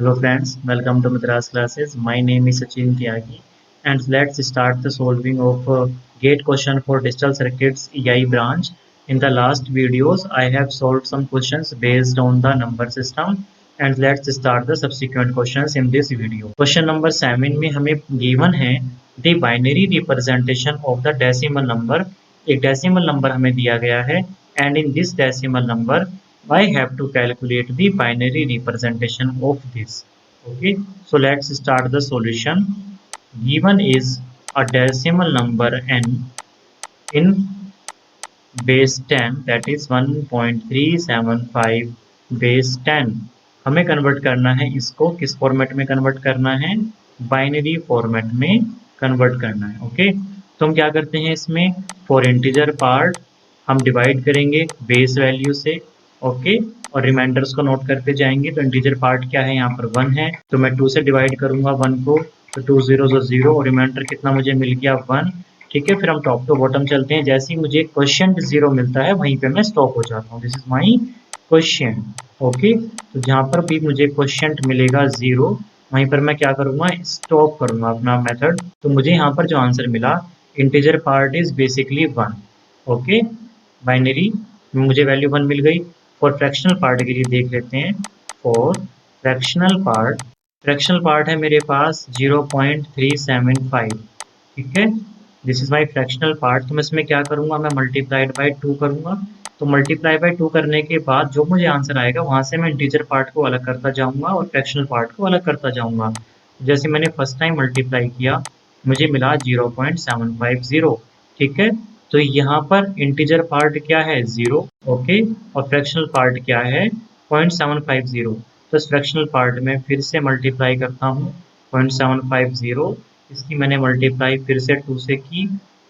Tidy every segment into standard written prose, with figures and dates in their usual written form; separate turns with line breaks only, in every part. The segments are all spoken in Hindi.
Hello friends, welcome to Madras classes. My name is Sachin Tyagi and let's start the solving of gate question for digital circuits EI branch. In the last videos, I have solved some questions based on the number system and let's start the subsequent questions in this video. Question number 7 में हमें given है the binary representation of the decimal number. एक decimal number हमें दिया गया है and in this decimal number I have to calculate the binary representation of this. Okay, so let's start the solution. Given is a decimal number n in base 10, that is 1.375 base 10. हमें कन्वर्ट करना है इसको किस फॉर्मेट में कन्वर्ट करना है, बाइनरी फॉर्मेट में कन्वर्ट करना है. ओके, तो हम क्या करते हैं इसमें फॉर इंटीजर पार्ट हम डिवाइड करेंगे बेस वैल्यू से. ओके, और रिमाइंडर्स को नोट करते जाएंगे. तो इंटीजर पार्ट क्या है, यहाँ पर 1 है तो मैं 2 से डिवाइड करूंगा 1 को, तो 2 0 0 और रिमाइंडर कितना मुझे मिल गया 1. ठीक है, फिर हम टॉप टू बॉटम चलते हैं. जैसे ही मुझे क्वेश्चन 0 मिलता है वहीं पे मैं स्टॉप हो जाता हूँ. This is my question. Okay, तो जहाँ पर भी मुझे क्वेश्चन मिलेगा 0 वहीं पर मैं क्या करूंगा, स्टॉप करूंगा अपना मेथड. तो मुझे यहाँ पर जो आंसर मिला integer part is basically 1. Okay, binary मुझे वैल्यू 1 मिल गई. फॉर फ्रैक्शनल पार्ट के लिए देख लेते हैं. फॉर फ्रैक्शनल पार्ट है मेरे पास 0.375. ठीक है, this is my fractional part. तो मैं इसमें क्या करूंगा, मैं मल्टीप्लाइड बाई 2 करूंगा. तो मल्टीप्लाई बाई 2 करने के बाद जो मुझे आंसर आएगा वहां से मैं इंटीजर पार्ट को अलग करता जाऊंगा और फ्रैक्शनल पार्ट को अलग करता जाऊंगा. जैसे मैंने फर्स्ट टाइम मल्टीप्लाई किया मुझे मिला 0.750. ठीक है, तो यहाँ पर इंटीजर पार्ट क्या है 0. ओके, और फ्रैक्शनल पार्ट क्या है 0.750. तो इस फ्रैक्शनल पार्ट में फिर से मल्टीप्लाई करता हूँ 0.750. इसकी मैंने मल्टीप्लाई फिर से 2 से की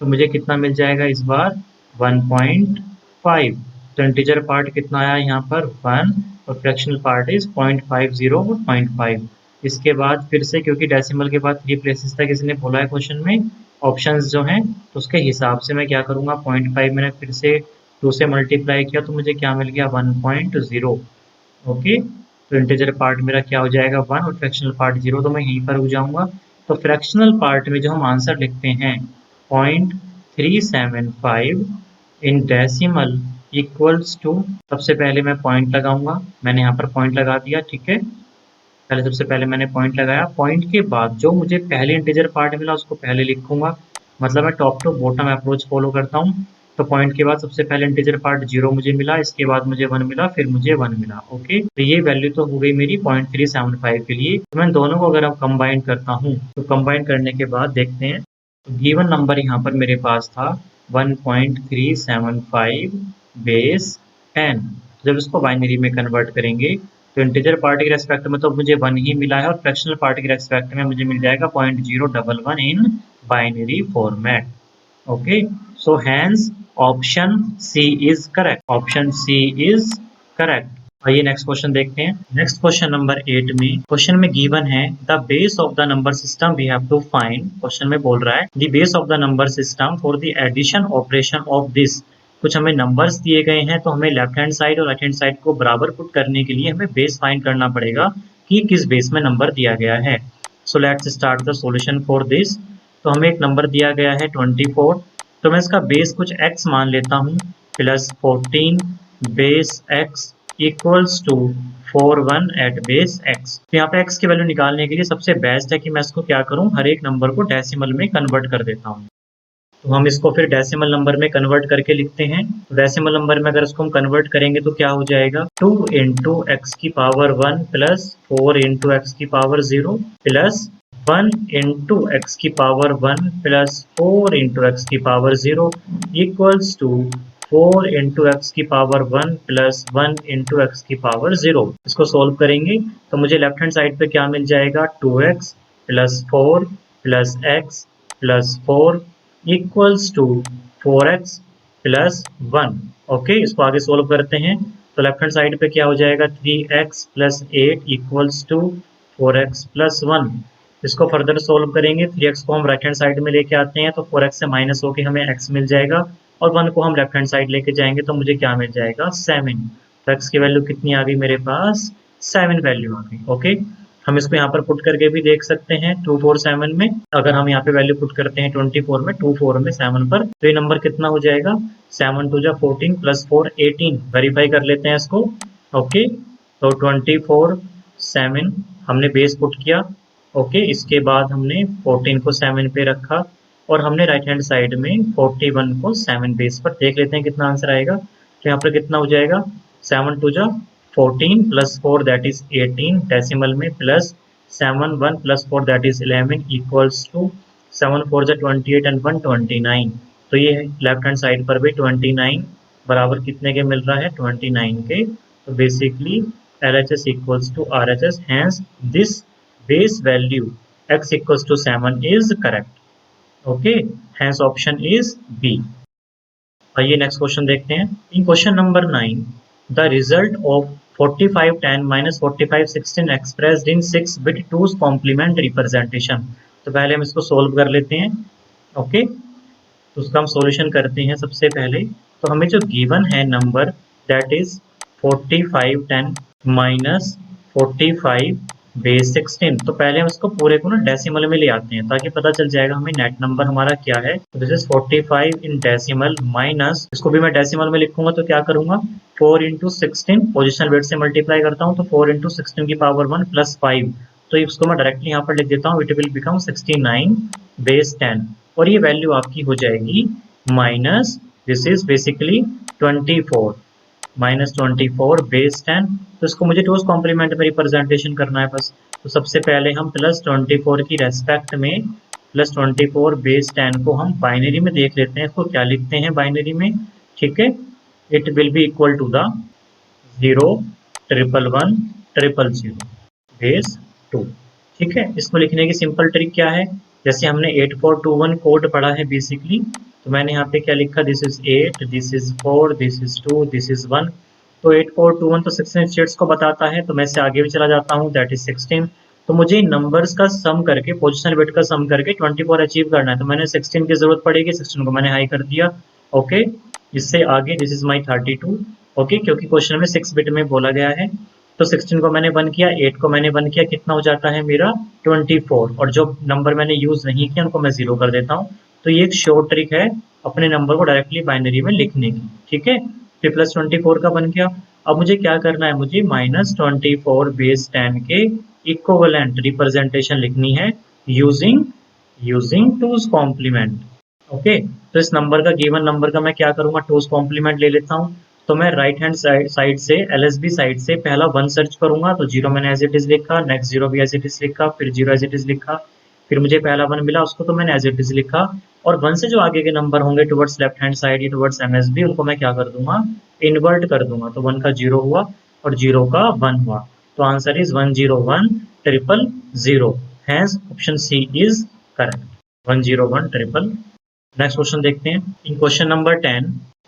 तो मुझे कितना मिल जाएगा इस बार 1.5. तो इंटीजर पार्ट कितना आया यहाँ पर 1 और फ्रैक्शनल पार्ट इज 0.50 और 0.5. इसके बाद फिर से क्योंकि डेसिमल के बाद 3 प्लेसेस तक इसने बोला है क्वेश्चन में ऑप्शंस जो हैं, तो उसके हिसाब से मैं क्या करूँगा 0.5 मैंने फिर से 2 से मल्टीप्लाई किया तो मुझे क्या मिल गया 1.0. ओके, तो इंटीजर पार्ट मेरा क्या हो जाएगा 1 और फ्रैक्शनल पार्ट 0. तो मैं यहीं पर रुक जाऊंगा. तो फ्रैक्शनल पार्ट में जो हम आंसर लिखते हैं 0.375 इन डेसिमल इक्वल्स टू, सबसे पहले मैं पॉइंट लगाऊंगा. मैंने यहाँ पर पॉइंट लगा दिया. ठीक है, पहले सबसे पहले मैंने पॉइंट लगाया. पॉइंट के बाद जो मुझे पहले इंटीजर पार्ट मिला उसको पहले लिखूंगा. मतलब मैं top to bottom approach follow करता हूँ. तो पॉइंट के बाद सबसे पहले इंटीजर पार्ट 0 मुझे मिला, इसके बाद मुझे 1 मिला, फिर मुझे 1 मिला. ओके, तो ये वैल्यू तो हो गई मेरी 0.375 के लिए. तो मैं दोनों को अगर अब कंबाइन करता हूँ तो कंबाइन करने के बाद देखते हैं. तो गिवन नंबर यहाँ पर मेरे पास था 1.375 बेस 10. जब इसको बाइनरी में कन्वर्ट करेंगे तो इंटीजर पार्ट के रेस्पेक्ट में तो मुझे 1 ही मिला है और फ्रैक्शनल पार्ट के रेस्पेक्ट में मुझे मिल जाएगा 0.011 in binary format. Okay, so hence option C is correct. Option C is correct. आइए नेक्स्ट क्वेश्चन देखते हैं. नेक्स्ट क्वेश्चन नंबर 8 में क्वेश्चन में गिवन है the base of the number system we have to find. Question में बोल रहा है the base of the number system for the addition operation of this. कुछ हमें नंबर्स दिए गए हैं तो हमें लेफ्ट हैंड साइड और राइट हैंड साइड को बराबर पुट करने के लिए हमें बेस फाइंड करना पड़ेगा कि किस बेस में नंबर दिया गया है. So let's start the solution for this. तो हमें एक नंबर दिया गया है 24. तो मैं इसका बेस कुछ x मान लेता हूँ plus 14 base x equals to 41 at base x. तो यहाँ पे x की वैल्यू निकालने के लिए सबसे बेस्ट है कि मैं इसको क्या करूँ, हर एक नंबर को डेसिमल में कन्वर्ट कर देता हूँ. तो हम इसको फिर डेसिमल नंबर में कन्वर्ट करके लिखते हैं. तो डेसिमल नंबर में अगर इसको हम कन्वर्ट करेंगे तो क्या हो जाएगा 2 इंटू एक्स की पावर 1 प्लस 4 इंटू एक्स की पावर 0 प्लस 1 इंटू एक्स की पावर 1 प्लस 4 इंटू एक्स की power 0 equals to 4 into x की पावर 1 प्लस 1 इंटू एक्स की पावर 0. इसको सोल्व करेंगे तो मुझे लेफ्ट हैंड साइड पे क्या मिल जाएगा 2x plus 4 plus x plus 4 equals to 4x plus 1. Okay, इसको आगे सोल्व करते हैं तो लेफ्ट हैंड साइड पे क्या हो जाएगा 3x plus 8 equals to 4x plus 1. इसको फर्दर सोल्व करेंगे. 3x को हम राइट हैंड साइड में लेके आते हैं तो 4x से माइनस होके हमें x मिल जाएगा और 1 को हम लेफ्ट हैंड साइड लेके जाएंगे तो मुझे क्या मिल जाएगा 7. तो x की वैल्यू कितनी आ गई मेरे पास 7 वैल्यू आ गई. ओके, हम इसको यहाँ पर पुट करके भी देख सकते हैं 247 में। अगर हम यहाँ पे वैल्यू पुट करते हैं 24 में, 24 में 7 पर, तो ये नंबर कितना हो जाएगा, 7 2 जा 14 प्लस 4 18। वेरीफाई कर लेते हैं इसको। ओके, तो 24 7 हमने बेस पुट किया। ओके, इसके बाद हमने 14 को 7 पे रखा और हमने राइट हैंड साइड में 41 को 7 बेस पर, देख लेते हैं कितना आंसर आएगा। तो यहाँ पर कितना हो जाएगा, 7 2 जा 14 प्लस 4 दैट इज 18 डेसिमल में, plus 7 1 plus 4 that is 11 equals to 7 4 जा 28 एंड 1 29। तो ये लेफ्ट हैंड साइड पर भी 29 बराबर कितने के मिल रहा है, 29 के। तो basically LHS equals to RHS, hence this base value x equals to 7 is correct. Okay, hence option is B. आइए नेक्स्ट क्वेश्चन देखते हैं। In question number 9 the result of 45 10 minus 45 16 expressed in 6 bit 2's complement representation। तो पहले हम इसको सोल्व कर लेते हैं। ओके, तो उसका हम सॉल्यूशन करते हैं। सबसे पहले तो हमें जो गिवन है number that is 45 10 minus 45 base 16, तो पहले हम इसको पूरे को ना डेसिमल में ले आते हैं ताकि पता चल जाएगा हमें नेट नंबर हमारा क्या है। तो this is 45 in decimal minus, इसको भी मैं डेसिमल में लिखूंगा तो क्या करूंगा, 4 इंटू 16 पोजिशनल वेट से मल्टीप्लाई करता हूँ, तो 4 इंटू 16 की पावर 1 प्लस 5, तो इसको मैं डायरेक्टली यहाँ पर लिख देता हूँ, इट विल बिकम 69 बेस 10, और ये वैल्यू आपकी हो जाएगी minus, this is basically 24 minus 24 base 10। तो इसको मुझे टूज कॉम्प्लीमेंट में रिप्रेजेंटेशन करना है बस। तो सबसे पहले हम प्लस 24 की रेस्पेक्ट में प्लस 24 बेस 10 को हम बाइनरी में देख लेते हैं। इसको क्या लिखते हैं बाइनरी में, ठीक है, it will be equal to the 0 1 1 0 0 base 2। ठीक है, इसको लिखने की सिंपल ट्रिक क्या है, जैसे हमने 8421 कोड पढ़ा है बेसिकली, तो मैंने यहाँ पे क्या लिखा, this is 8, this is 4, this is 2, this is 1। तो 8421 तो 16 स्टेट्स को बताता है, तो मैं इससे आगे भी चला जाता हूँ, दैट इज 16। तो मुझे नंबर्स का सम करके, पोजिशनल बिट का सम करके 24 अचीव करना है, तो मैंने 16 की जरूरत पड़ेगी, 16 को मैंने हाई कर दिया। ओके, इससे आगे दिस इज माई 32। ओके, क्योंकि क्वेश्चन में 6 बिट में बोला गया है, तो 16 को मैंने 1 किया, 8 को मैंने 1 किया, कितना हो जाता है मेरा 24, और जो नंबर मैंने यूज नहीं किया उनको मैं 0 कर देता हूँ। तो ये एक शॉर्ट ट्रिक है अपने नंबर को डायरेक्टली बाइनरी में लिखने की। ठीक है, फिर प्लस 24 का बन गया। अब मुझे क्या करना है, मुझे माइनस 24 बेस 10 के इक्विवेलेंट रिप्रेजेंटेशन लिखनी है यूजिंग टूज कॉम्प्लीमेंट। ओके, तो इस नंबर का, गिवन नंबर का मैं क्या करूंगा, टूज कॉम्प्लीमेंट ले लेता हूँ। तो मैं राइट हैंड साइड से LSB साइड से पहला 1 सर्च करूंगा, तो 0 मैंने एज इट इज लिखा, नेक्स्ट 0 भी एज इट इज लिखा, फिर 0 एज इट इज लिखा, फिर मुझे पहला 1 मिला, उसको तो मैंने एज इट इज लिखा, और 1 से जो आगे के नंबर होंगे टुवर्ड्स लेफ्ट हैंड साइड या टुवर्ड्स MSB, उनको मैं क्या कर दूंगा, इन्वर्ट कर दूंगा। तो 1 का 0 हुआ और 0 का 1 हुआ, तो answer is 101 000, hence option C is correct, 101 000। Next question देखते हैं। In question number 10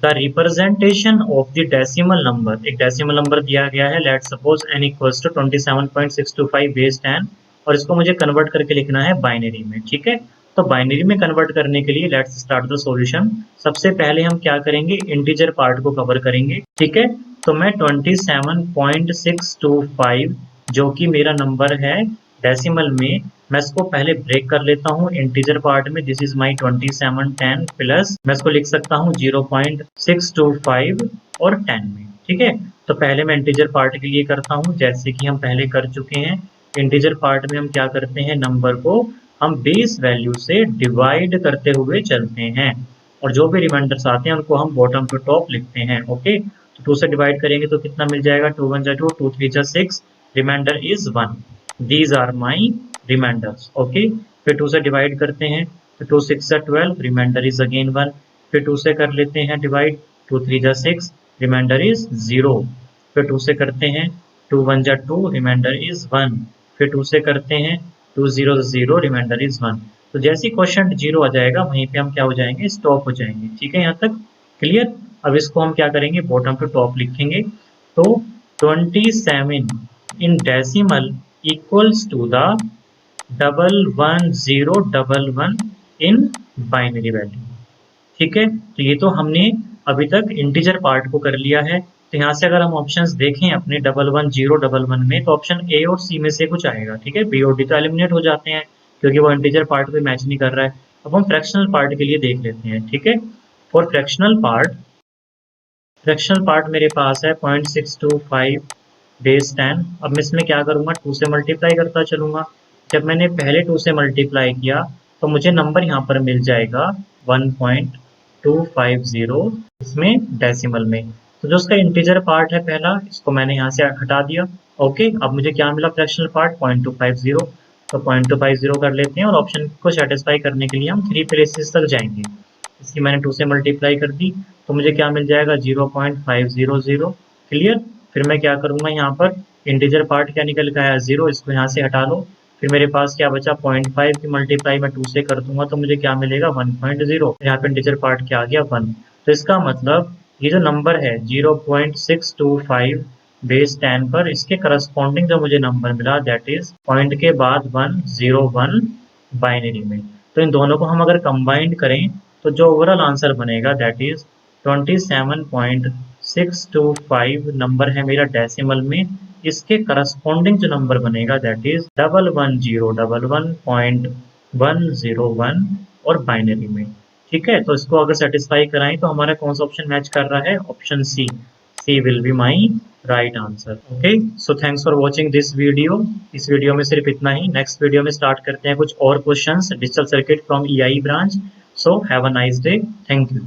the representation of the decimal number, एक डेसिमल नंबर दिया गया है, let suppose n equals to 27.625 base 10, और इसको मुझे कन्वर्ट करके लिखना है बाइनरी में। ठीक है, तो बाइनरी में कन्वर्ट करने के लिए लेट्स स्टार्ट द सॉल्यूशन। सबसे पहले हम क्या करेंगे, इंटीजर पार्ट को कवर करेंगे। ठीक है, तो मैं 27.625 जो कि मेरा नंबर है डेसिमल में, मैं इसको पहले ब्रेक कर लेता हूँ इंटीजर पार्ट में, दिस इज माई 2710 प्लस मैं इसको लिख सकता हूँ 0.625 और 10 में। ठीक है, तो पहले मैं इंटीजर पार्ट के लिए करता हूँ, जैसे कि हम पहले कर चुके हैं। इंटीजर पार्ट में हम क्या करते हैं, नंबर को हम बेस वैल्यू से डिवाइड करते हुए चलते हैं, और जो भी रिमाइंडर्स आते हैं उनको हम बॉटम टू टॉप लिखते हैं। ओके, तो 2 से डिवाइड करेंगे तो कितना मिल जाएगा, 2 1 2, 2 3 6, reminder is 1। These are my reminders. Okay, फिर 2 से डिवाइड करते हैं, तो 2 6 12, रिमाइंडर इज अगेन 1। फिर 2 से कर लेते हैं डिवाइड, 2 3 6, रिमाइंडर इज 0। फिर 2 से करते हैं, 2 1 2, रिमाइंडर इज 1। फिर 2 से करते हैं, 2 0 0, रिमाइंडर इज 1। तो जैसे ही क्वेश्चन 0 आ जाएगा वहीं पे हम क्या हो जाएंगे, स्टॉप हो जाएंगे। ठीक है, यहाँ तक क्लियर। अब इसको हम क्या करेंगे, बॉटम टू टॉप लिखेंगे। तो 27 in decimal equals to the 11011 in binary value. ठीक है, तो ये तो हमने अभी तक इंटीजर पार्ट को कर लिया है। तो यहाँ से अगर हम ऑप्शंस देखें अपने 111011 में, तो ऑप्शन ए और सी में से कुछ आएगा, ठीक है। बी और डी तो एलिमिनेट हो जाते हैं क्योंकि वो इंटीजर पार्ट पे मैच नहीं कर रहा है। अब हम फ्रैक्शनल पार्ट के लिए देख लेते हैं, ठीक है। फॉर फ्रैक्शनल पार्ट मेरे पास है 0.625 बेस 10। अब मैं इसमें क्या करूँगा, 2 से मल्टीप्लाई करता चलूँगा। जब मैंने पहले 2 से मल्टीप्लाई किया तो मुझे नंबर यहाँ पर मिल जाएगा 1.250, इसमें डेसिमल में। तो जो उसका इंटीजर पार्ट है पहला, इसको मैंने यहाँ से हटा दिया। ओके, अब मुझे क्या मिला फ्रैक्शनल पार्ट 0.250, तो 0.250 कर लेते हैं और ऑप्शन को सेटिस्फाई करने के लिए हम 3 प्लेसेस तक जाएंगे। इसकी मैंने 2 से मल्टीप्लाई कर दी तो मुझे क्या मिल जाएगा 0.500। क्लियर। फिर मैं क्या करूँगा, यहाँ पर इंटीजर पार्ट क्या निकल के आया 0, इसको यहाँ से हटा लो। फिर मेरे पास क्या बचा 0.5 की मल्टीप्लाई मैं 2 से कर दूंगा तो मुझे क्या मिलेगा 1.0। यहाँ पे इंटीजर पार्ट क्या आ गया 1। तो इसका मतलब ये जो नंबर है 0.625 बेस 10 पर, इसके करस्पॉन्डिंग जो मुझे नंबर मिला दैट इज पॉइंट के बाद 101 बाइनरी में। तो इन दोनों को हम अगर कंबाइंड करें तो जो ओवरऑल आंसर बनेगा दैट इज 27.625 नंबर है मेरा डेसिमल में। इसके करस्पॉन्डिंग जो नंबर बनेगा दैट इज 11011.101 और बाइनरी में। ठीक है, तो इसको अगर सेटिस्फाई कराएं तो हमारा कौन सा ऑप्शन मैच कर रहा है, option C. C will be my right answer. Okay, so thanks for watching this video. इस वीडियो में सिर्फ इतना ही। नेक्स्ट वीडियो में स्टार्ट करते हैं कुछ और questions digital circuit from EI branch. So have a nice day. Thank you.